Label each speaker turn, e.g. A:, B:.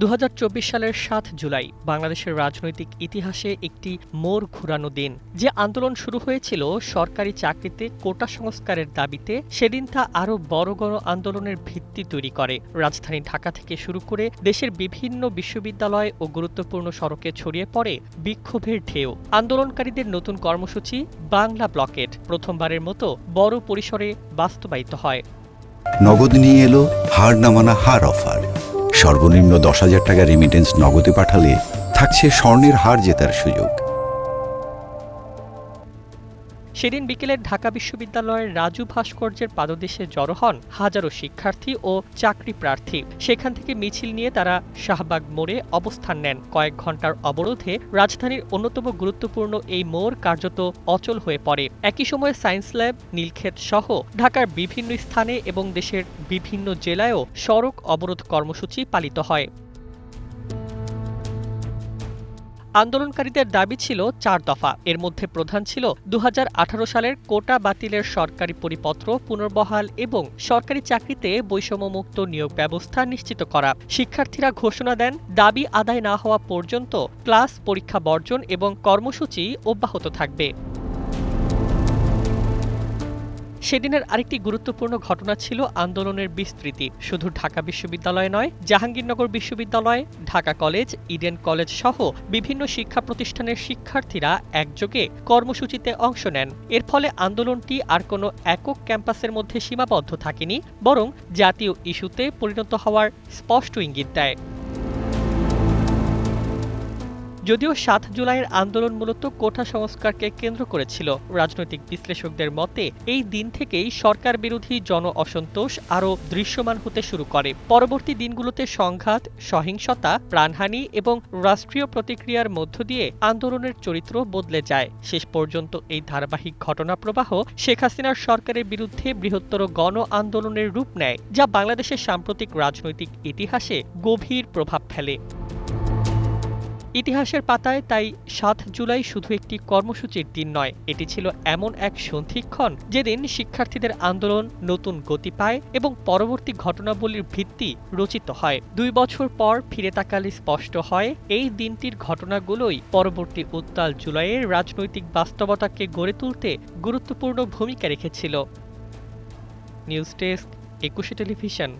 A: 2024 সালের 7 জুলাই বাংলাদেশের রাজনৈতিক ইতিহাসে একটি মোড় ঘুরানো দিন। যে আন্দোলন শুরু হয়েছিল সরকারি চাকরিতে কোটা সংস্কারের দাবিতে, সেদিন তা আরও বড় আন্দোলনের ভিত্তি তৈরি করে। রাজধানী ঢাকা থেকে শুরু করে দেশের বিভিন্ন বিশ্ববিদ্যালয় ও গুরুত্বপূর্ণ সড়কে ছড়িয়ে পড়ে বিক্ষোভের ঢেউ। আন্দোলনকারীদের নতুন কর্মসূচি বাংলা ব্লকেট প্রথমবারের মতো বড় পরিসরে বাস্তবায়িত হয়।
B: নগদ নিয়ে এলো হার না মানা হার অফার। সর্বনিম্ন 10,000 টাকা রেমিটেন্স নগদে পাঠালে থাকছে স্বর্ণের হার জেতার সুযোগ।
A: সেদিন বিকেলে ঢাকা বিশ্ববিদ্যালয়ের রাজু ভাস্কর্যের পাদদেশে জড়ো হন হাজারো শিক্ষার্থী ও চাকরি প্রার্থী। সেখান থেকে মিছিল নিয়ে তারা শাহবাগ মোড়ে অবস্থান নেন। কয়েক ঘণ্টার অবরোধে রাজধানীর অন্যতম গুরুত্বপূর্ণ এই মোড় কার্যত অচল হয়ে পড়ে। একই সময়ে সায়েন্স ল্যাব, নীলক্ষেত সহ ঢাকার বিভিন্ন স্থানে এবং দেশের বিভিন্ন জেলায়ও সড়ক অবরোধ কর্মসূচি পালিত হয়। আন্দোলনকারীদের দাবি ছিল 4 দফা। এর মধ্যে প্রধান ছিল 2018 সালের কোটা বাতিলের সরকারি পরিপত্র পুনর্বহাল এবং সরকারি চাকরিতে বৈষম্যমুক্ত নিয়োগ ব্যবস্থা নিশ্চিত করা। শিক্ষার্থীরা ঘোষণা দেন, দাবি আদায় না হওয়া পর্যন্ত ক্লাস, পরীক্ষা বর্জন এবং কর্মসূচি অব্যাহত থাকবে। সেদিনের আরেকটি গুরুত্বপূর্ণ ঘটনা ছিল আন্দোলনের বিস্তৃতি। শুধু ঢাকা বিশ্ববিদ্যালয় নয়, জাহাঙ্গীরনগর বিশ্ববিদ্যালয়, ঢাকা কলেজ, ইডেন কলেজ সহ বিভিন্ন শিক্ষা প্রতিষ্ঠানের শিক্ষার্থীরা একযোগে কর্মসূচিতে অংশ নেন। এর ফলে আন্দোলনটি আর কোনো একক ক্যাম্পাসের মধ্যে সীমাবদ্ধ থাকেনি, বরং জাতীয় ইস্যুতে পরিণত হওয়ার স্পষ্ট ইঙ্গিত দেয়। যদিও 7 জুলাইয়ের আন্দোলন মূলত কোটা সংস্কারকে কেন্দ্র করেছিল, রাজনৈতিক বিশ্লেষকদের মতে এই দিন থেকেই সরকার বিরোধী জন অসন্তোষ আরও দৃশ্যমান হতে শুরু করে। পরবর্তী দিনগুলোতে সংঘাত, সহিংসতা, প্রাণহানি এবং রাষ্ট্রীয় প্রতিক্রিয়ার মধ্য দিয়ে আন্দোলনের চরিত্র বদলে যায়। শেষ পর্যন্ত এই ধারাবাহিক ঘটনা প্রবাহ শেখ হাসিনার সরকারের বিরুদ্ধে বৃহত্তর গণ আন্দোলনের রূপ নেয়, যা বাংলাদেশের সাম্প্রতিক রাজনৈতিক ইতিহাসে গভীর প্রভাব ফেলে। ইতিহাসের পাতায় তাই 7 জুলাই শুধু একটি কর্মসূচির দিন নয়, এটি ছিল এমন এক সন্ধিক্ষণ যেদিন শিক্ষার্থীদের আন্দোলন নতুন গতি পায় এবং পরবর্তী ঘটনাবলীর ভিত্তি রচিত হয়। 2 বছর পর ফিরে তাকালে স্পষ্ট হয়, এই দিনটির ঘটনাগুলোই পরবর্তী উত্তাল জুলাইয়ের রাজনৈতিক বাস্তবতাকে গড়ে তুলতে গুরুত্বপূর্ণ ভূমিকা রেখেছিল। News desk, 21 television.